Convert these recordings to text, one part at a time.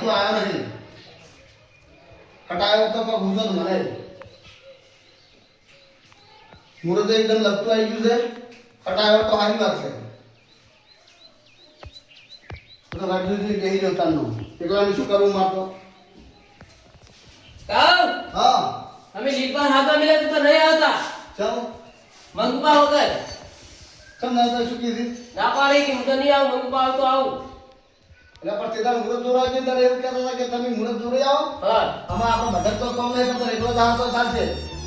હજુ આવ્યો નથી કટાયો તો કોઈ ગુજર મને મુરત એકદમ લગતું આવી ગયું છે કટાયો તો સારી વાત છે તો રાજુજી કહી રહ્યો તારનો એકલાને શું કરવું મારતો કાવ હા અમે લીપા હાથા મિલે તો નહીં આવતા ચાલો મંગપા વગર ચમ ના તો શું કીધી ના પાડી કે હું તો નહીં આવું મંગપા તો આવું એટલે પણ તે તાર મુરત જોરા છે ત્યારે એવું કહેતા હતા કે તમે મુરત જોરે આવો હા આમાં આપણે બધા તો કોમ નહીં કરતા એકલો જાવ તો ચાલશે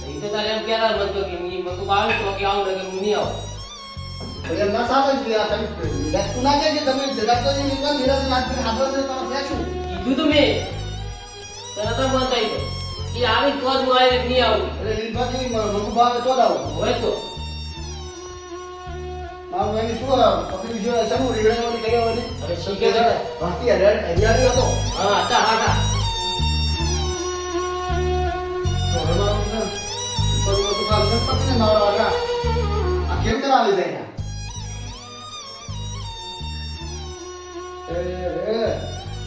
એ તો તારે એમ કહેતા મન તો કે મંગપા આવે તો કે આવું ને કે હું નહીં આવું એટલે ના સામે જ આ તમે તું ના કે તમે જગા તો નહીં એકલા નિરાશ ના હાથો છે તમારે ત્યાં શું કીધું તો મેં તને તો મન થઈ ગયો કે આવી તો જ હું આવી નહીં આવું એટલે લીલભાજી મંગુ ભાવે તો લાવો હોય તો મારું એની શું પકડી જો શેનું રીગડાવાની કરી આવવાની હવે શીખે તો બાકી હરિયાળી હતો હા હતા હા તો હવે મારું ને કરું તો કામ ન પતને મારો આગા આ કેમ કરાવી જાય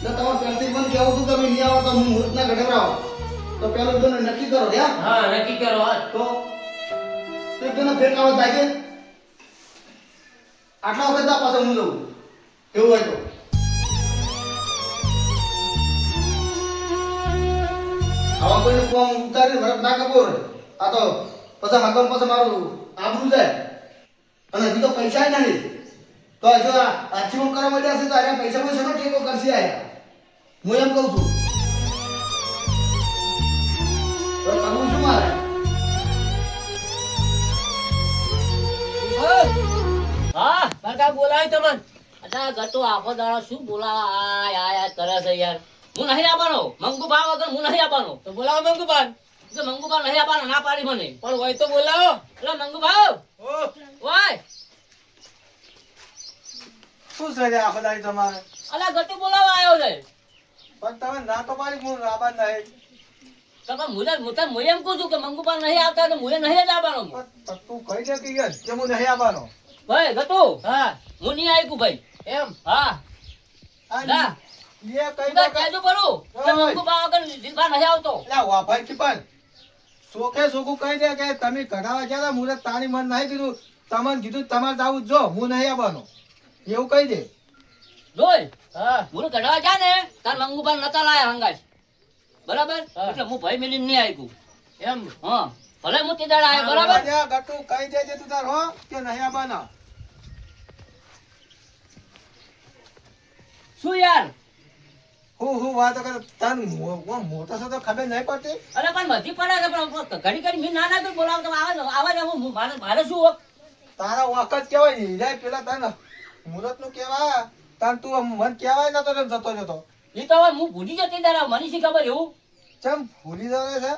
ના તમારે પહેલથી મને કહેવું તું તમે નહીં આવો તો હું મુહૂર્તના ઘટરાવો તો પેલું તો નક્કી કરો યા હા નક્કી કરો તો એકદમ ફેરકાવો થાય કે આટલા વખત ના પાછળ હું જઉં એવું હોય તો આવા કોઈને કોમ ઉતારી ભરત ના કપો આ તો પછી હકમ પછી મારું આબરું જાય અને હજી તો પૈસા નહીં તો જો આજીવન કરવા માંડ્યા છે તો આયા પૈસા માં શેનો ટેકો કરશે આયા હું એમ કહું છું તો કરવું શું મારે હા કાકા બોલાય તમને અચ્છા ગતો આખો દાડો શું બોલાવા આય કરે છે યાર હું નહીં આવવાનો મંગુભા વગર હું નહીં આવવાનો તો બોલાવો મંગુભા તો મંગુભા નહીં આવવાનો ના પાડી મને પણ હોય તો બોલાવો એટલે મંગુભા ઓય શું છે આખો દાડી તમારે અલા ગતો બોલાવા આવ્યો છે પણ તમે ના તો પાડી હું આબાદ નહીં તો પણ મુજે એમ કહું છું કે મંગુભા નહીં આવતા તો મુજે નહીં જ આવવાનો પણ તું કહી દે કે યાર કે હું નહીં આવવાનો ભાઈ ગતો હા હું નહીં આવ્યું ભાઈ એમ હા આ ના લે કઈ તો દે કહેજો પરું કે મંગુભા વગર દિલભા નહીં આવતો લે વાભાઈ કી પણ સોખે સોખું કહી દે કે તમે કઢાવા ગયા તા મુરત તાણી મન નહીં કીધું તમને કીધું તમારે જાવું જો હું નહીં આવવાનો એવું કહી દે જોઈ હા હું કઢાવા જા ને તાર મંગુભા નતા લાયા હંગાશ બરાબર એટલે હું ભાઈ મેલી નહીં આવ્યું એમ હા ભલે હું તે દાડા આવ્યો બરાબર ગટુ કહી દેજે તું તાર હો કે નહીં આવવાનો શું યાર હું વાતો કર તન મોટો છો તો ખબર નહીં પડતી અરે પણ બધી પડે છે પણ ઘડી ઘડી મેં ના ના તો બોલાવતો આવાજ હું મારે શું હોક તારા વાક જ કહેવાય ને હિરાય પેલા તને મુરત નું કહેવાય તન તું મન કહેવાય નતો ને જતો જતો એ તો હવે હું ભૂલી જતી દાડા મને શી ખબર એવું ચમ ભૂલી જવે છે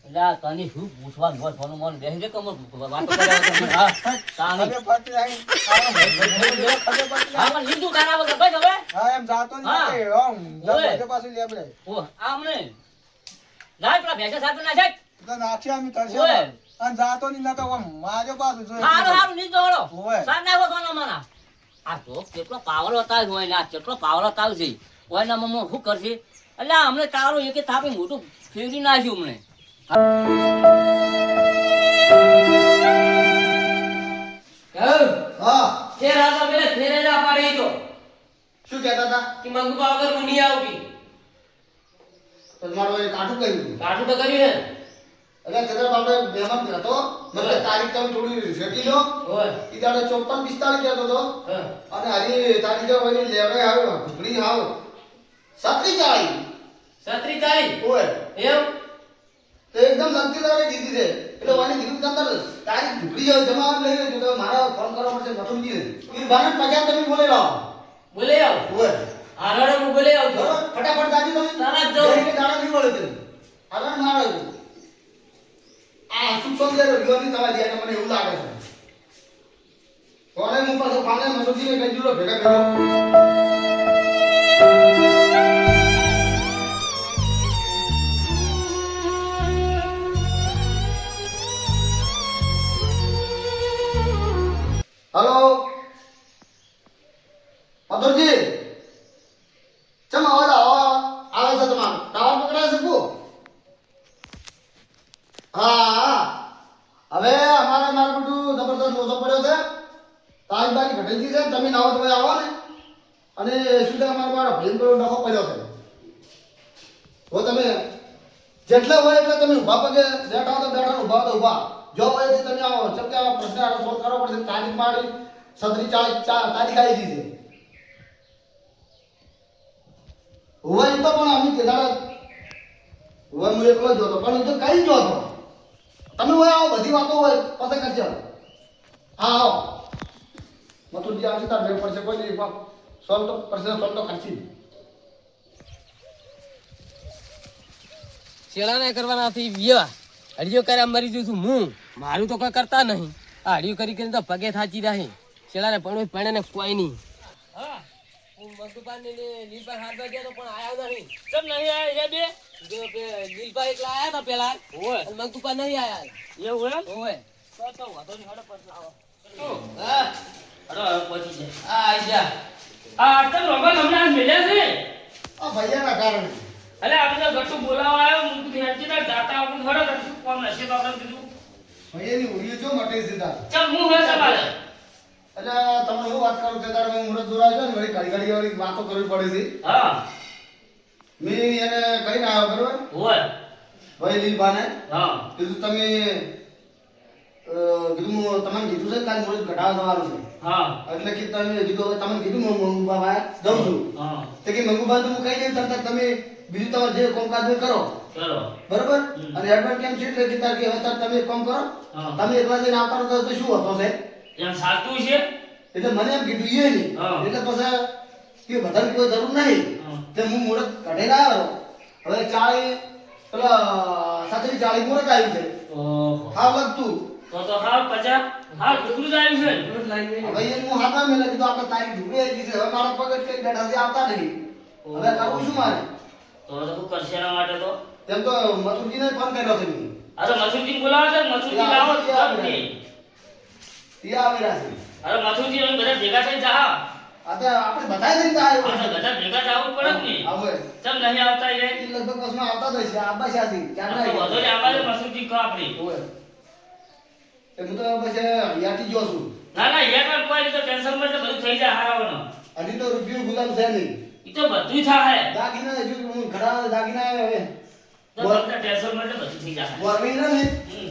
એટલે તને શું પૂછવા બસ ફોન મન બેસી દે કમર વાતો કરે હા તાની ખબર પડતી નહીં ખબર પડતી હા પણ લીધું તારા વગર બસ હવે હા એમ જાતો હા. નહીં ઓમ જબરજસ્ત પાછું લેબડે ઓ આમને લાય પેલા ભેંસા સાથે ના જાય તો નાખી આમ કરશે ઓય. અને જાતો નહીં નતો ઓમ માર્યો પાછું જોઈ હારું હારું લીધો હળો ઓય. સાત નાખો સોનો મના આ તો કેટલો પાવર હતા હોય ને આ કેટલો પાવર હતા છે હોય ના મમ્મો શું કરશે એટલે અમને તારું એક થાપી મોટું ફેરવી નાખ્યું અમને હા ફેર આતો પેલે ફેરે ના પાડી તો શું કહેતા હતા કે મંગુભા વગર હું નહીં આવતી તો તમારું એ કાઠું કર્યું કાઠું તો કર્યું એટલે તેના બાપે મહેમાન હતો મને તારીખ તમે થોડી શેકી લો ને હોય ઈ દાડે 54 45 કહેતો હતો હા અને હજી તારીખે વળી લેવડે આવ્યો ઢુકડી આવ સત્રી ચાલી છત્રી તારી ઓય એમ તો એકદમ લગતી દાડે દીધી છે એટલે વાને કીધું કે અંદર તારીખ ઢુકડી જાવ જમા લઈ લેજો તો મારા ફોન કરવા પડશે મથુરજી ઈ બાને પચાસ તમે બોલે લાવો બોલે આવ ઓય હારડે હું બોલે આવ તો બરોબર ફટાફટ દાદી તમે તારા જ જાઉં. કે દાડા નહીં વળે તે હાલો મારો આ શું સમજે યોની તવા દે મને એવું લાગે છે કોને હું પાછો પાને મથુરજીને કહી દીધો ભેગા કર્યો हेलो मधुर जी चम आवाज તમારો ટાવર પકડાય શકું હા હવે અમારે મારું બધું જબરદસ્ત લોચો પડ્યો છે તારી બારી ઘટેલી છે તમે નાવો તમે આવો ને અને શું છે અમારો મારો ભેન પેલો નખો પડ્યો છે તો તમે જેટલા હોય એટલે તમે ઊભા પગે બેઠા હો તો બેઠા ઊભા તો ઊભા જો હોય તો તમે આવો ચમ કે આ પ્રશ્ન આનો સોલ્વ કરવો પડશે તારીખ મારી સત્રી તારીખ આવી દીધી હોય તો પણ અમે કેદાર હોય હું એકલો જ હતો પણ એ તો કઈ જ હતો તમે હોય આવો બધી વાતો હોય પછી કરજો હા આવો મથુરજી આવશે તાર ભેળ પડશે કોઈ નહીં સોલ્વ તો કરશે સોલ્વ તો કરશે શેલા કરવાના હતી વિયા હડિયો કર્યા મરી જઉં છું હું મારું તો કોઈ કરતા નહીં આ હડિયો કરીને તો પગે થાચી રહે શેલાને પણ ને કોઈ નહીં હા હું મગુપાન ને લીલપા હાથ ગયા તો પણ આયા નહીં ચમ નહીં આયા બે જો લીલપા એકલા આયા હતા પેલા ઓય મગુપાન નહીં આયા એવું એમ ઓય તો વાતો નહીં હડો પર આવો હા હડો પહોંચી જાય આ આઈ જા આ તો રોગન હમણાં મળ્યા છે આ ભૈયાના કારણે અલે આપણે તો ગટુ બોલાવા આવ્યો હું તો હેરતી ના જાતા આપણે હડો ગટુ કોમ નસીબ આપણે કીધું ભૈયાની ઉડી જો મટે સીધા ચમ હું હે તમારે એટલે તમને હું વાત કરું તે તારે હું મુરત જોરાય છે ને વળી ઘડી વાળી વાતો કરવી પડે છે હા મેં એને કહીને આવ્યો બરોબર ઓય ભાઈ લીલબાને હા કીધું તમે કીધું હું તમને કીધું છે કાલ મુરત ઘટાડવા જવાનું છે હા એટલે કે તમે કીધું તમને કીધું હું મંગુબા જઉં છું હા તો કે મંગુબા તો હું કહી દઈશ તરત તમે બીજું તમારે જે કામકાજ હોય કરો ચલો બરોબર અને એડવાન્સ કેમ છે એટલે કે તાર કે હવે તાર તમે એક કામ કરો હા. તમે એકલા જઈને આવતા રહો તો શું હતો છે એમ સાચું છે એટલે મને એમ કીધું એ નહીં હા. એટલે પછી કે બધાની કોઈ જરૂર નહીં હા. તે હું મુહૂર્ત કાઢીને આવ્યો હવે 40 પેલા 40 મુહૂર્ત આવ્યું છે ઓહો હા લાગતું તો હાલ 50 હાલ ઢુકડું જ આવ્યું છે હવે એને હું હાથમાં મેલે કીધું આપણે તારીખ ઢૂંઢી આવી છે હવે મારા પગ જ કઈ બેઠા છે આવતા નહીં હવે કરવું શું મારે તો શું કરશે એના માટે તો તેમ તો મથુરજીને ફોન કર્યો છે મેં અરે મથુરજી બોલાવો છે મથુરજી લાવો જલ્દી તે આવી રહ્યા છે અરે મથુરજી અમે બધા ભેગા થઈને જા આ તો આપણે બધાય નહીં થાય એવું આપણે બધા ભેગા જવું પડે જ ને હવે ચમ નહીં આવતા રે એ લગભગ બસમાં આવતા જ હશે આબા શાથી ક્યાં તો વધુ ને આવાજ મથુરજી કહો આપણી ઓય એ હું તો પછી યાથી જો છું ના ના યાર પણ કોઈ નહીં તો ટેન્શન માં તો બધું થઈ જાય હારાવાનું હજી તો રૂપિયો ગુલામ છે નહીં ઈ તો બધું થાય દાગીના હજુ હું ઘણા દાગીના આવે હવે તો બધા ટેન્શન માં તો બધું થઈ જાય મોરવી ના ને હમ.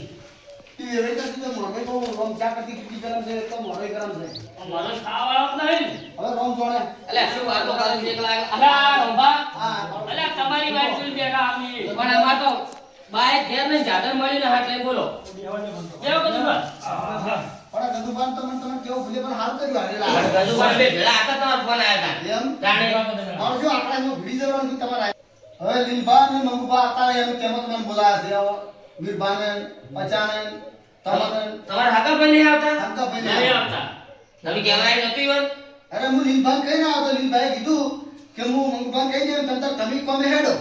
ઈ એવે કરતી તો મોરવી તો રોમ ચા કરતી કેટલી ગરમ છે તો મોરવી ગરમ છે મારો ખાવાળો જ નહીં હવે રોમ જોડે અલે શું વાતો કરે છે એકલા અલા રંભા હા અલા તમારી વાત જોઈને બેઠા અમે પણ અમાર તો બાય ઘેર ને જાદર મળીને હાથ લઈને બોલો કેવું કીધું બા? પણ ગદુબાન તો મને તમે કેવું ભૂલે પણ હાલ કર્યું હારેલા ગજુભાઈ બે ભેળા હતા તમારો ફોન આવ્યા હતા એમ જાણે મારું શું આકડામાં ભૂલી જવાનું કે તમારે હવે લીલબા ને મંગુબા હતા એમ કેમ તમને બોલાયા છે હવે વીરબા ને પચાને તમને તમારા હાકા ભાઈ નહીં આવતા હમકા ભાઈ નહીં ને આવતા તમે કહેવાય નતું ઈવન અરે હું લીલબા કઈ ના આવતો લીલબાએ કીધું કે હું મંગુબા કહી દઉં તમ તાર તમે કોમે હેડો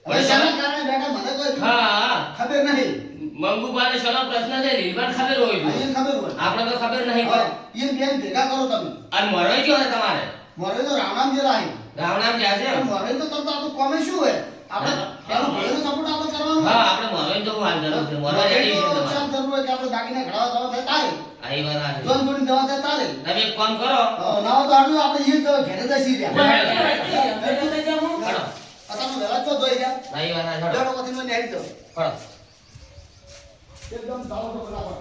હવે શાના કારણે બેટા મને કોઈ હા ખબર નહીં મંગુબાને શોનો પ્રશ્ન છે રીલબન ખબર હોય છે અહીંયા ખબર હોય આપણે તો ખબર નહીં હવે પણ એમ બેન ભેગા કરો તમે અને મરોય કયો છે તમારે મોરે તો રામનામ જે રાહી રાવણામ જ્યાં છે મોરે તો તમ તાર તો કોમે શું હોય આપણે પેલું ભેગું સપોર્ટ આપણે કરવાનું હા આપણે મરોય તો હાલ જરૂર છે મરોય રેડી છે તમારે ચાલ જરૂર હોય કે આપણે દાગીના ઘડાવા જવા થાય તારે આઈ વાત આ છે. જોન જોડી દવા થાય તારે તમે એક કામ કરો નાવ તો આડું આપણે ઈ તો ઘરે દસી રહ્યા ખડો અત્યારે વેલા ચો જોઈ રહ્યા આઈ વાત આ ખડો ડરો પછી મને હેડી તો ખડો એકદમ તાવ તો બરાબર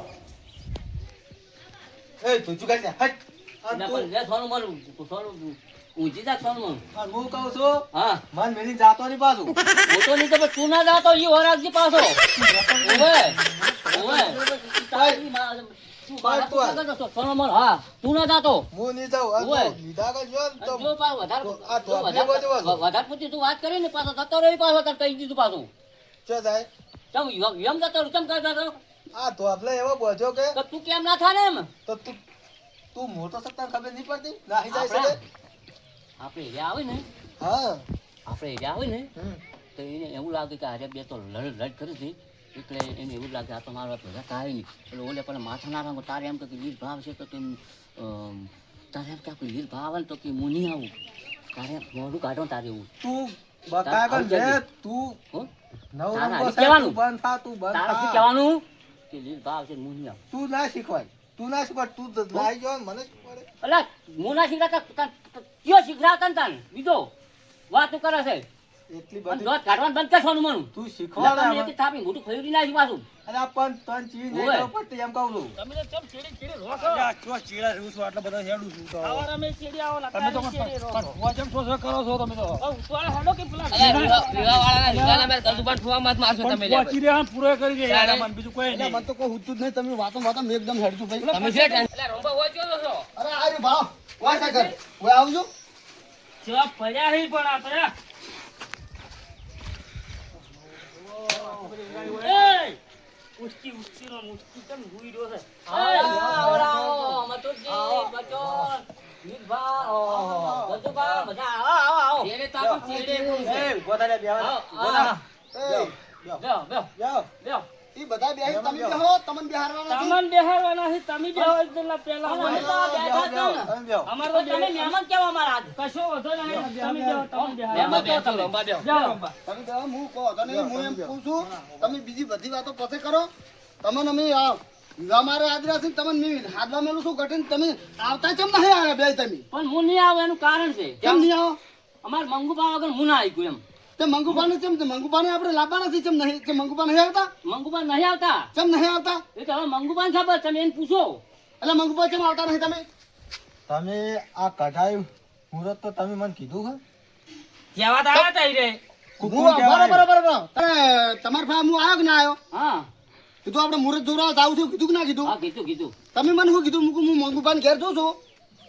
એ તું ચુકા છે હટ ના પણ લે સોનું મારું સોનું ઊંચી જા સોનું મારું હું કહું છું હા મન મેલી જાતો નહીં પાછું મોટો નહીં તો પણ તું ના જાતો ઈ વરાગજી પાછો ઓવે ઓવે તારી તું બાળક તું આગળ જશો સોનું મારું હા તું ના જાતો હું નહીં જાઉં આ ઓય. તો લીધા કે જો ને તો જો પાછો વધારે આ તો આપણે બધું વધારે પૂછી તું વાત કરી ને પાછો જતો રહી પાછો તાર કહી દીધું પાછું ચો જાય ચમ એમ જતો રહ્યો, ચમ કરતા હતો આ તો આપણે એવો બોજો કે તો તું કેમ ના થાય ને એમ તો તું મોટો સત્તા ખબર નહીં પડતી નાહી જાય છે આપણે એરિયા આવે ને હા આપણે એરિયા આવે ને હમ. તો એને એવું લાગે કે અરે બે તો લડ કરી હતી એટલે એને એવું લાગે આ તો મારા ભેગા થાય નહીં એટલે ઓલે પણ માથા ના રાખો તારે એમ તો કે વીર ભાવ છે તો કે તારે એમ કે વીર ભાવ આવે ને તો કે હું નહીં આવું તારે મોઢું કાઢો તારે એવું તું બકાય પણ તાર લે તું હું? નવ તારે રંગો આવી છે, કહેવાનું. તું બંધ થા, તું બંધ તારે શું થા. કહેવાનું કે લીલ ભાવ છે હું નહીં આવું. તું ના શીખવાય, તું ના શીખવાય, તું જ લાઈ ગયો ને મને શીખવાડે. અલા હું ના શીખડાતા કયો શીખડાવતા ને તાને બીજો વાતું કરે છે એટલી અને બધી દોત કાઢવાનું બંધ કરવાનું મનું તું એટલે શીખવાડે તમને હવે. એક થાપી મોટું ખરીદી નાખી પાછું. અરે આ પણ તન ચીજ નહીં ઓય. ખબર પડતી એમ કહું છું. તમે તો ચમ ચીડી ચીડી રહો છો. અલ્યા, ચો ચીડા રહું છું, આટલા બધા હેડું છું તો. અમે ચીડી આવો ને તમે તો અત્યારે ચીડી રહો છો. પણ વજન શો શો કરો છો તમે તો. ઉતવાળા હેડો કે પેલા વિવાહવાળાના લીલાના મેં કદુબાન ફુવા મત મારશો તમે લે. પૂરો કરી દે યાર, મને બીજું કોઈ એટલે મને તો કોઈ હુતું જ નહીં, તમે વાતો મેં એકદમ હેડશું ભાઈ. તમે છે એટલે રોંબા વાંચ્યો છો. અરે આ રહ્યું ભાવ વાય સાગર વાય આવજો. જેવા પડ્યા નહીં પણ આ પડ્યા. એય! ઉચકી ઉચકીનો મુચકી કેમ હુઈ રહ્યો છે? આવો, આવો, મથુરજી, બચોન, મીરભા, ઓહો, બધુભા, બધા આવો, આવો. ચેડે તો આપણ ચેડે કોણ છે? એ ઉભો થા લે બેવા. આવો, ઉભો થા. એ બેહો, બેહો, જાઓ. બેહો. ઈ બધા બેહી તમે બેહો, તમને બેહારવાના છે. તમને બેહારવાના છે, તમે બેહો જ પેલા પહેલા. અમે તો આ બેઠા જ છે ને. તમે બેહો. અમારે તો તો તમે મહેમાન કેવા અમારા આજ? કશો વધો નહીં. તમે બેહો, તમે બેહો. મહેમાન કેવા તમે? બેહો. તમે બેહો, હું કહો તો નહીં, હું એમ કહું છું તમે બીજી બધી વાતો પછી કરો. તમને અમે અમારે આદરા છે તમને મેં હાથમાં મેલું છું ઘટીને તમે આવતા કેમ નહીં આવ્યા બે તમે? પણ હું નહીં આવું એનું કારણ છે કેમ નહીં આવો? અમારે મંગુબા વગર હું ના આવી ગયું એમ. તે મંગુપાને કેમ મંગુપાને આપણે લાવવાના છે કેમ નહીં કે મંગુપા નહીં આવતા? મંગુબા નહીં આવતા કેમ નહીં આવતા? એ તો હવે મંગુબાને ખબર, તમે એને પૂછો. એટલે મંગુપા કેમ આવતા નહીં તમે? તમે આ કઢાઈ મુહૂર્ત તો તમે મને કીધું છે કહેવા તો આવ્યા તા ઈ રે. કુકુમ કહેવાય. બરોબર. તમારા પાસે હું આવ્યો કે ના આવ્યો? હા કીધું આપણે મુહૂર્ત જોડાવા જાવ છું, કીધું કે ના કીધું? હા કીધું. તમે મને શું કીધું? હું મંગુપાને ઘેર જોઉં છું,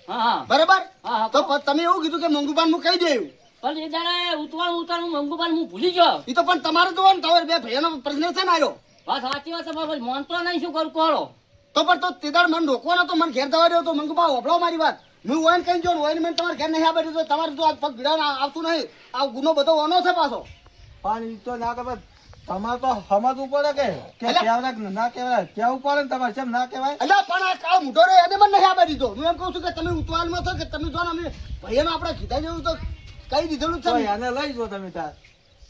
હા હા બરાબર? હા હા તો તમે એવું કીધું કે મંગુપાને હું કહી દઉં. પણ એ દાડે ઉતવાળું મંગુબાને હું ભૂલી ગયો. એ તો પણ તમારે જોવાનું, તમારે બે ભાઈઓનો પ્રશ્ન છે ને આવ્યો. વાત સાચી વાત છે, પણ માનતો નહીં, શું કરું કોળો. તો પણ તો તે દાડ મને રોકવાનો તો મને ઘેર જવા દો તો મંગુપા હોભળો મારી વાત. હું ઓયન કઈ જો ઓયન મને તમારે ઘેર નહીં આવડ્યું તો તમારે તો આ પગ ભીડા આવતું નહીં. આ ગુનો બધો ઓનો છે પાછો. પણ ઈ તો ના ખબર તમારે તો સમજવું પડે કે કહેવાય કે ના કહેવાય કેવું પડે ને તમારે કેમ ના કહેવાય. એટલે પણ આ કાળ મૂઢો રે એને મને નહીં આવડી દીધો. હું એમ કહું છું કે તમે ઉતવાલમાં છો કે તમે જો ને અમે ભાઈઓને આપણે કીધા જેવું તો કઈ દીધેલું જ છે તો ને. એને લઈ જો તમે તાર.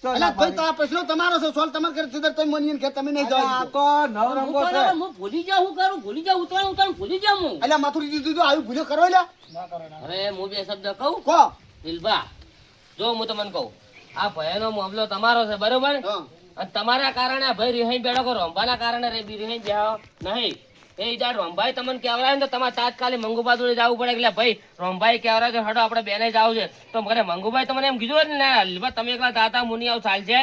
તો એટલે ના ભાઈ તો પાડી. આ પ્રશ્નો તમારો છે, સોલ તમારે કરે છે, તમે મને કે તમે નહીં અરે જવા આ દીધો. તો નવ રંગો છે. હું ભૂલી જાઉં, શું કરું? ભૂલી જાઉં, ઉતવાળું ભૂલી જાઉં હું. એટલે મથુરી દીધું આવ્યું ભૂલ્યો કરો લ્યા. હવે હું બે શબ્દ કહું. કહો. દિલબા, જો હું તમને કહું, આ ભયનો મામલો તમારો છે, બરોબર? હા. અને તમારા કારણે આ ભાઈ રિહાઈ બેઠો કરો, રંભાના કારણે રિહાઈ બેહો નહીં. એ ઈજાડ રંભાઈ તમને કહેવરાય ને તો તમારે તાત્કાલિક મંગુબા જોડે જવું પડે, એટલે ભાઈ રંભાઈ કહેવરાય છે હડો આપણે બેને જવું છે. તો મને મંગુભાઈ તમને એમ કીધું હોય ને લીલબા તમે એકલા દાતા મુનિ આવ ચાલશે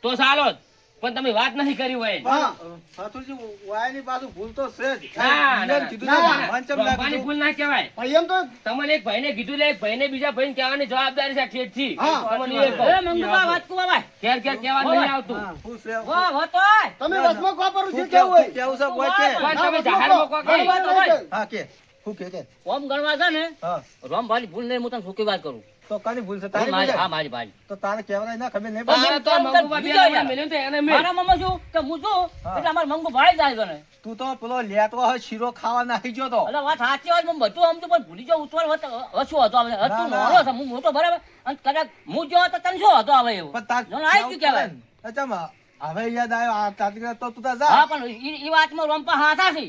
તો ચાલો જ, પણ તમે વાત નહીં કરી હોય. હા. સાતુજી વાયની પાછું ભૂલ તો છે જ. ના, એને કીધું ના, છે, ના. મને ચમ ના રંભાની કીધું. ભૂલ ના કહેવાય. ભાઈ એમ તો તમને એક ભાઈને કીધું લે, એક ભાઈને બીજા ભાઈને કહેવાની જવાબદારી છે ઠેઠથી. હા. તમને એ કહું. એ મંગુબા વાત કુવા ભાઈ. ઘેર ઘેર કહેવા નહીં આવતું. હા, શું છે? વાહ, હોતો હોય. તમે વચમાં વાપરો શું જે કેવું હોય. કેવું છે બોલ કે. પણ તમે જાહેરમાં કહો કે મારી વાત નહીં કહી. હા કે શું કે ઓમ ગણવા છે ને હા રમભાની ભૂલ નહીં, હું તને શું વાત કરું. તો કાની ભૂલ છે તારી મારી, ભૂલ હા છે? મારી ભાઈ. તો તારે કહેવાય ના ખબર નહીં પડે. તારે તો મંગુબા બે લાવડા મેલ્યો તો એને મેલ. મારા મમ્મા શું કે હું છું હા. એટલે અમારે મંગુ ભાઈ જાય છે ને. તું તો પેલો લેતો હોય શીરો ખાવા નાહી ગયો તો. એટલે વાત સાચી હોય, હું બધું સમજુ પણ ભૂલી જાઉં ઉતવાળ શું હતો હવે. ના, તું ના. નાનો છે, હું મોટો બરાબર. અને કદાચ હું જો તો તને શું હતો હવે એવું. પણ તાર જો ને આવી ગયું કહેવાય. અચ્છા હવે યાદ આવ્યો આ તાતી તો તું તાર જા. હા પણ ઈ વાતમાં રમપા હાથા છે.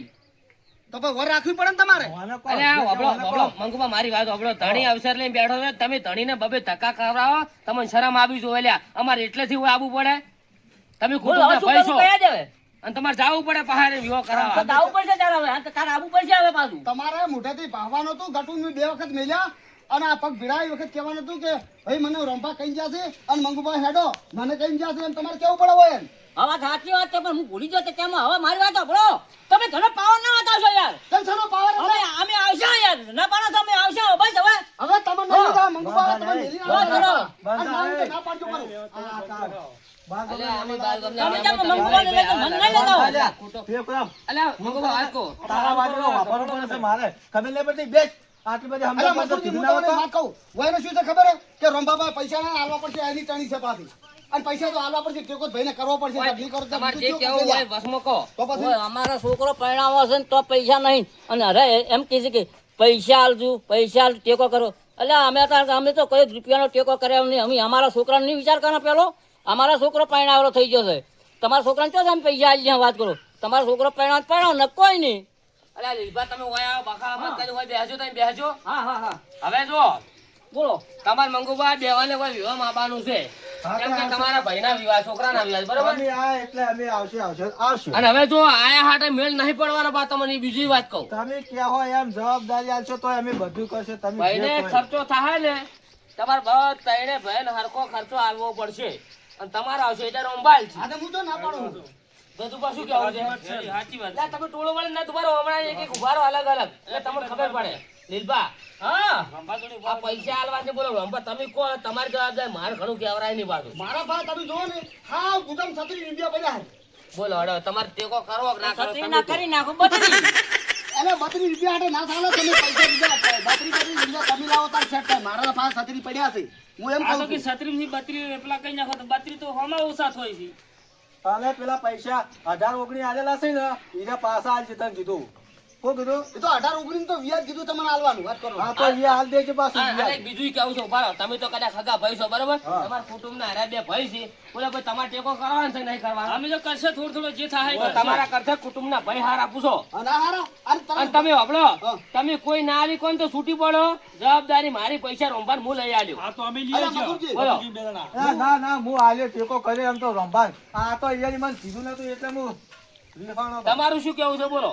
તો ભાઈ વર રાખવી પડે ને તમારે. વાને કહો, અરે આ વબડો, વાને કહો. વબડો, મંગુબા મારી વાત વબડો. ધણી અવસર લઈને બેઠો છે, તમે ધણીને બબે ધક્કા કરાવો, તમને શરમ આવી જોઈએ લ્યા. અમારે એટલેથી હું આવવું પડે. તમે બોલ હવે કુટુંબના શું ભાઈ કરું, છો કયા દેવે? અને તમારે જાવું પડે પહાડે વિવાહ તો કરાવવા. આવું પડશે તારે હવે. હા, તો તારે આવવું પડશે હવે પાછું. તમારે મોઢેથી ભાવવાનું હતું ગટું મેં 2 વખત મેલ્યા અને આ પગ ભીડા એ વખત કહેવાનું હતું કે ભાઈ મને રંભા કહી ગયા છે અને મંગુભાઈ હેડો મને કહી ગયા છે એમ તમારે કેવું પડે હોય એમ. હવે સાચી વાત છે પણ હું ભૂલી ગયો તો કેમ હવે મારી વાત સાંભળો. તમે ઘણો પાવર ના બતાવશો યાર. કેમ શાનો પાવર અમે એટલે? અમે આવશે યાર. ના પાડો તો અમે આવશે બસ હવે. હવે તમે નહીં જાઓ મંગુભાઈ તમે મેલી હા, ના ચલો. અને ના હોય તો ના પાડજો મારું. આ તાર. અલ્યા, અમે બાર ગામના તમે મહેમાન કેમ મંગુબાને લઈ જાઓ? મને નહીં લઈ જાઓ. અલ્યા, ખોટો. ફેફડામ. અલ્યા, મંગુબા વાત કહો. તારા વાતનો વાપરવો પડે છે મારે. ખબર નહીં પડતી બેસ. આટલી બધી અલા સમજણ મસૂરજી, કીધું હું ના તમને હોત વાત કહું વયને શું છે ખબર હે કે રંભાભાઈ પૈસા ના આલવા પડશે એની ટણી છે પાછી અને પૈસા તો આલવા પડશે ટેકો ભાઈને કરવો પડશે નહીં કરો તો તમારે જે બીજું કહેવું હોય વસમાં કહો. તો પછી ઓય, અમારો છોકરો પરણાવો છે ને તો પૈસા નહીં અને અરે એમ કહે છે કે પૈસા આલજો પૈસા આલ ટેકો કરો. અલ્યા અમે તો કોઈ રૂપિયાનો ટેકો કર્યો નહીં. અમે અમારા છોકરાનો નહીં વિચાર કરો પેલો. અમારા છોકરો પરણાવેલો થઈ ગયો છે. તમારા છોકરાને ચો તમે પૈસા આલી વાત કરો. તમારો છોકરો પરણાવ ન કોઈ નહીં. અલ્યા લીલભા તમે હોય આવો બખા મત કરી હોય બેહજો તમે બેહજો. હા હા હા હવે જો બોલો. તમાર મંગુબા બેવાને કોઈ વિવાહ આપવાનું છે. હા, કેમ કે તો તમારા ભાઈના વિવાહ છોકરાના વિવાહ બરોબર. અમે આ એટલે અમે આવશું. અને હવે જો આયા હાટે મેળ નહીં પડવાનો બા તમને બીજી વાત કહું. તમે ક્યાં હોય એમ જવાબદારી આલશો તો અમે બધું કરશે. તમે જે ભાઈને કહો. ખર્ચો થાય ને તમારે બસ તઈને ભાઈને હરખો ખર્ચો આવવો પડશે. અને તમારો આવશે એટલે રંભાલ છે. આ તો હું તો ના પાડું છું. બધું પાછું કેવું છે સાચી વાત. લા, તમે ટોળો વળે ના તમારો હમણાં એક એક ઉભારો અલગ અલગ એટલે તમને ખબર પડે. લીલબા હા આ પૈસા આલવા છે બોલો રંભા તમે કહો તમારી જવાબદારી મારે ઘણું કહેવરાય નહીં પાછું. મારા ભાઈ તમે જોવો ને હા ગુદામ 36 રૂપિયા પડ્યા છે. બોલો હડો તમારે ટેકો કરવો કે ના કરવો છત્રી તમે ના કહો. કરી નાખો બધી. એને 32 રૂપિયા હાટે ના ચાલે. તમે પૈસા બીજા 32 રૂપિયા તમે લાવો તાર સેટ થાય. મારા પાસે 36 પડ્યા છે. હું એમ કહું છું. અને પેલા પૈસા 18-19 આલેલા છે ને એને પાછા આલજે તને કીધું. શું કીધું? એ તો 18-19 તો વ્યાજ કીધું તમને આલવાનું. વાત કરો. હા તો એ હાલ દેજે પાછું. અને એક બીજું કેવું છું ઉભા રહો. તમે તો કદાચ સગા ભાઈ છો બરોબર. હા. તમારા કુટુંબના હારે બે ભાઈ છે બોલે ભાઈ તમારે ટેકો કરવાનો છે નહીં કરવાનો. અમે તો કરશે થોડું જે થાય બોલો, તમારા કરતા કુટુંબના ભાઈ હારા પૂછો. અને હારા અને અને તમે તમે હબળો હા. તમે કોઈ ના આવી કોણ તો છૂટી પડો જવાબદારી મારી પૈસા રોંભાન હું લઈ આલ્યો. અરે મધુરજી, બોલો ના હું આલ્યો ટેકો કરે એમ તો રંભાન. આ તો અહીંયા મને કીધું નતું એટલે હું રીફાણો હતો. તમારું શું કેવું છે બોલો.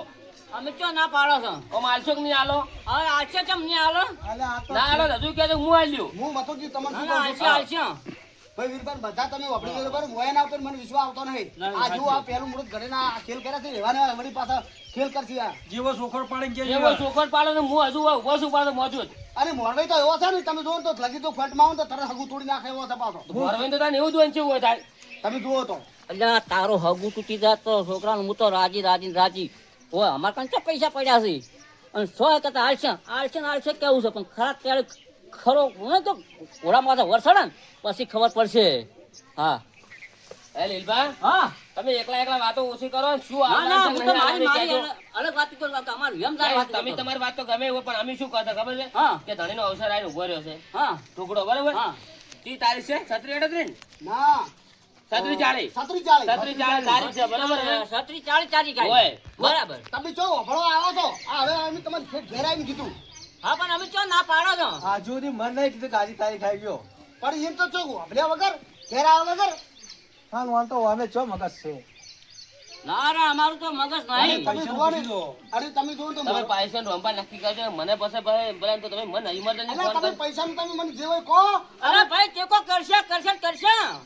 અમે ચો ના પાડો છો. આમ આલશો કે નહીં આલો. હવે આલશે ચમ નહીં આલો. અલે આ તો ના આલો તો હજુ કહે હું આલ્યો. હું મથુરજી તમને ના શું ના કહું છું? આલશે આલશે. ભાઈ વીરભાઈ બધા તમે વાપરી ગયો બરાબર. મોયા ઉપર મને વિશ્વાસ આવતો નહીં. આ જો આ પહેલું મુહૂર્ત ઘરે ના આ ખેલ કર્યા છે રહેવાના વળી પાછા ખેલ કરશે આ. જેવો સોખર પાડી એવો ચોખવટ પાડો ને હું હજુ ઉભો છું પાડો મોજૂદ. અને મોરવાઈ તો એવો છે ને તમે જુઓ ને તો લગી તો ફટમાં આવો ને તો તરત હગું તોડી નાખે એવો છે પાછો. મોરવાઈને તો તાને એવું જ વંચ્યું હોય થાય. તમે જુઓ તો અલ્યા તારો હગું તૂટી જાય તો છોકરાનું હું તો રાજી હોય. અમારે કાંઈ ચો પૈસા પડ્યા છે. અને 100 કરતા આલશે કેવું છે પણ ખરા ત્યારે ખરો હું તો ઘોડામાં તો વરસાડે ને પછી ખબર પડશે. હા હે લીલબા હા તમે એકલા વાતો ઓછી કરો ને શું ના ના આલવાનું હું છે તો નહીં આલવાનું મારી કહેજો. અલગ વાત કરું અમારું એમ જાય વાત તમે તમારી વાત તો ગમે એવું પણ અમે શું કરતા ખબર છે હા કે ધણીનો અવસર આવીને ઉભો રહ્યો છે હા ટુકડો બરોબર હા 30 તારીખ છે 37 ના 37 છત્રી ચાલે. 37 તારીખ છે બરોબર ને? 37 ચાલી હોય. કાઢી બરાબર. તમે જો વફળો આવો છો આ હવે અમે તમને ઘેર આવીને કીધું હા પણ અમે ચો ના પાડો છો. આજુ સુધી મન નહીં કીધું કે આજે તારીખ આવી ગયો. પણ એમ તો છો વફળ્યા વગર ઘેર આવ્યા વગર હા વાંધો અમે ચો મગજ છે. ના ના અમારું તો મગજ નહીં. તમે જુઓ ને અરે તમે જુઓ તો તમે પૈસા નો રંબા નક્કી કરજો મને પાસે ભલે તો તમે મને ઇમરજન્સી અલા, ફોન તમે કરો. પૈસાનું તમે મને જે હોય કહો. અરે ભાઈ ટેકો કરશે.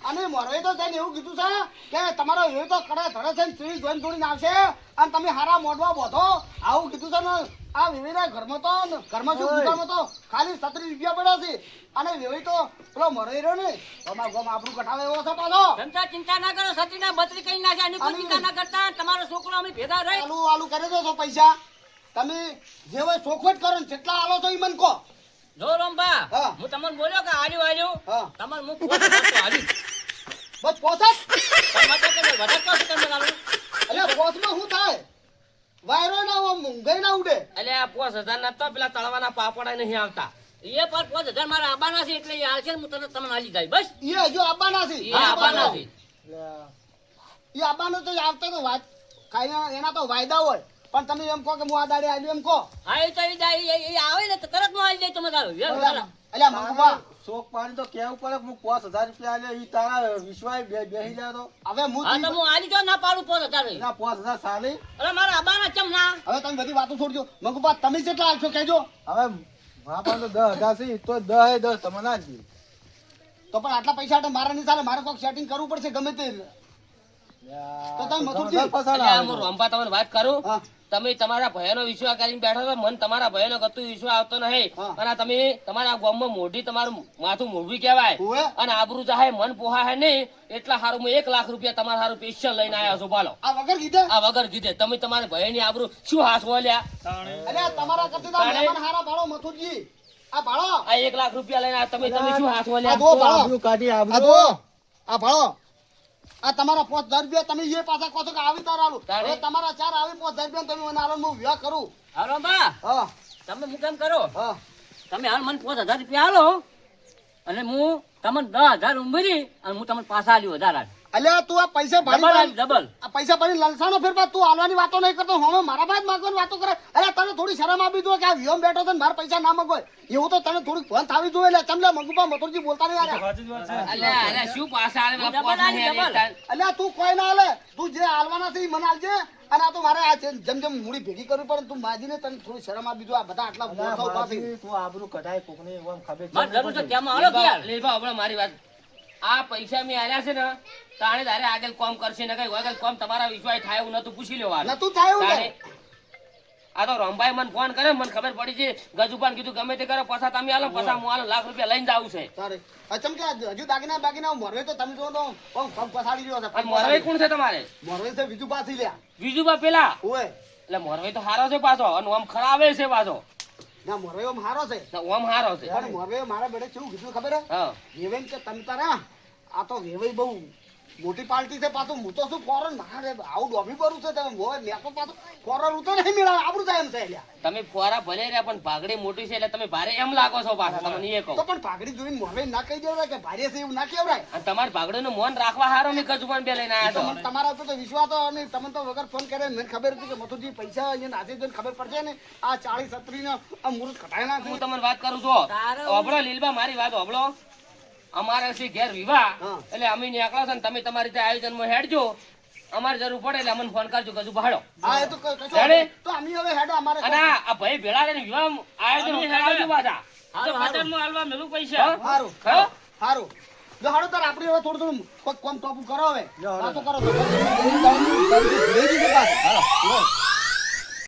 અને મોરવાઈ તો જઈને એવું કીધું છે કે તમારો એ તો કડે ધડે છે ને સ્ત્રી જોઈને જોડીને આવશે અને તમે હારા મોઢવા બોધો આવું કીધું છે ને. આ વેવીના ઘરમાં તો ઘરમાં શું દુકાનમાં તો ખાલી 37 રૂપિયા પડ્યા છે. અને વેવી તો પેલો મોરવાઈ રહ્યો ને અમારા ગામ આપણું કટાવે એવો છે પાછો. ધંધા ચિંતા ના કરો. સતીના બત્રી કઈ નાખે અને કોઈ ચિંતા ના કરતા. તમારો છોકરો અમે ભેગા રહી. આલુ કરી દો છો પૈસા તમે જે હોય ચોખવટ કરો ને જેટલા આલો છો એ મને કહો. જો રંભા હા. હું તમને બોલ્યો કે આલ્યું હા તમારે મુખ ખોટું નહોતું આલ્યું. બસ પોસાત પણ મતલબ કે મેં વધારે કહું છું તમને આલું. એટલે પોસમાં શું થાય વાયરો ના ઊંઘાઈ ના ઉડે. એટલે આ 5000 ના તો પેલા તળવાના પાપડા નહીં આવતા. એ પર 5000 મારા આબાના છે એટલે એ હાલશે ને હું તમને આલી જાય બસ. એ હજુ આબાના છે. એ આબાના છે. એ આબાનો તો આવતો તો વાત ખાઈને એના તો વાયદા હોય. પણ તમે એમ કહો કે હું આ દાડે આવ્યું એમ કહો. હા એ તો એ આવે ને તો તરત નું આલી જાય તમારે આલું. એમ ચાલો. એટલે મંગવા શોક પાણી તો કેવું પડે કે હું 5000 રૂપિયા આલ્યા ઈ તારા વિશ્વાસ બેહી જાય તો હવે હું હા તો હું આલી તો ના પાડું 5000. ના 5000 સાલી. અરે મારા આબાના ચમ ના. હવે તમે બધી વાતો છોડજો. મંગવા તમે કેટલા આવશો કહેજો. હવે માપા તો 10000 છે તો 10 એ 10 તમને આલજી. તો પણ આટલા પૈસા માટે મારે નહીં ચાલે. મારે કોઈક સેટિંગ કરવું પડશે ગમે તે. તો તમે મથુરજી. એટલે આ હું રંભા તમને વાત કરું હા તમે તમારા ભયનો વિશ્વાસ કરીને બેઠા છો મને તમારા ભયનો કતું વિશ્વાસ આવતો નહીં. હા. અને આ તમે તમારા ગામમાં મોઢી તમારું માથું મોઢું કહેવાય હોવે. અને આબરૂ ચાહે મન પોહાય નહીં એટલા હારું હું 1 લાખ રૂપિયા તમારા હારું સ્પેશિયલ લઈને આવ્યા છું બોલો. આ વગર કીધે આ વગર કીધે તમે તમારા ભયની આબરૂ શું હાથ બોલ્યા. એટલે તમારા કરતી તો આ મહેમાન હારા ભાડો મથુરજી. આ ભાડો આ 1 લાખ રૂપિયા લઈને આવ્યા, તમે શું હાથ આ બોલ્યા. દો ભાડો. આબરૂ કાઢી આ આબરૂ. દો આ ભાડો. આ તમારા 5000 રૂપિયા તમે એ પાછા કહો છો કે આવી તાર આલું. તારે? હવે તમારા 4 આવી 5000 રૂપિયા તમે મને આલો ને હું વિવાહ કરું. હા રંભા હા તમે હું કેમ કરો હા તમે હાલ મને 5000 રૂપિયા આલો અને હું તમને 10000 ઉમેરી અને હું તમને પાછા આલ્યું 1000 અલ્યા તું આ પૈસા ડબલ ભાડી ડબલ આ પૈસા ભાડી લલસાનો ફેરફાર તું હાલવાની વાતો નહીં કરતો હવે મારા પાસે માંગવાની વાતો કરે અરે તને થોડી શરમ આપી દો કે આ વિયમ બેઠો છે ને મારા પૈસા ના માંગો એવું તો તને થોડીક ભણ થાવી જોઈએ એટલે ચમલે મંગુપા મથુરજી બોલતા નહીં યાર અલ્યા અલ્યા શું પાછા આલે ડબલ આલી, ડબલ. અલ્યા તું કોઈ ના હાલે તું જે હાલવાના છે ઈ મને હાલજે અને આ તો મારે આ જેમ જેમ મૂડી ભેગી કરવી પડે તું માજીને તને થોડી શરમ આપી દો આ બધા આટલા મોટા ઉભા થઈ તું આબરૂ કઢાય કોકને એમ ખબર છે. મારે જરૂર છે કેમ આલો કે યાર લીલભા હમણાં મારી વાત આ પૈસા મેં આલ્યા છે ને તાણે તારે આગળ કોમ કરશે ને કઈ આગળ કોમ તમારા વિશ્વાસ થાય એવું નતું પૂછી લેવાનું નતું થાય એવું તાણે ને આ તો રમભાઈ મને ફોન કરે મને ખબર પડી છે ગજુપાન કીધું ગમે તે કરો પાછા તમે આલો પાછા હું આલો લાખ રૂપિયા લઈને જાવું છે તારે અચમ કે હજુ દાગીના બાગીના મોરવે તો તમે જો તો પગ પછાડી રહ્યો છે અને મોરવે કોણ છે તમારે મોરવે છે બીજું પાછી લ્યા બીજું પેલા ઓય એટલે મોરવે તો હારો છે પાછો અને આમ ખરાબે છે પાછો ના મોરવે આમ હારો છે ઓમ હારો છે પણ મોરવે મારા બેડે કેવું કીધું ખબર હે હા વેવેન કે તમ તારા આ તો વેવાઈ બહુ મોટી પાર્ટી છે પાછું હું તો શું ફોરન મારે આવું ડોબી કરું છે તમે મોય મેં તો પાછું ફોરન ઉતો નહીં મેળા આબરું થાય એમ છે લ્યા તમે ફોરા ભલે રહ્યા પણ ભાગડી મોટી છે એટલે તમે ભારે એમ લાગો છો પાછા તમને એ કહું તો પણ પાઘડી જોઈને મોરવે ના કહી દેવરાય કે ભારે છે એવું ના કહેવરાય અને તમારે ભાગડીનું મોન રાખવા હારો મેં ગજુપાન બે લઈને તો આવ્યા મને તમારા ઉપર તો વિશ્વાસ હતો અને તમને તો વગર ફોન કરે મને ખબર હતી કે મથુરજી પૈસા અહીંયા નાચે જોઈને ખબર પડશે ને આ 40 30 ના આ મુહૂર્ત કટાયેલા હું છે તમને વાત કરું છું તારે ઓબળો લીલબા મારી વાત ઓબળો અમારે છે ઘેર વિવાહ હા. એટલે અમે નીકળો છો ને તમે તમારી રીતે આયોજનમાં હેડજો અમારે જરૂર પડે એટલે અમને ફોન કરજો ગજુ ભાડો હા એ તો કશો જાણે? તો અમે હવે હેડો અમારે અને આ ભાઈ ભેળા રહીને વિવાહ આયોજન કરાવજો પાછા હારું, હારું. હાલવા મેલું પૈસા સારું હા? સારું જો હાડો તાર આપણે હવે થોડું થોડું કોક કોમ ટોપ કરો હવે વાતો કરો તો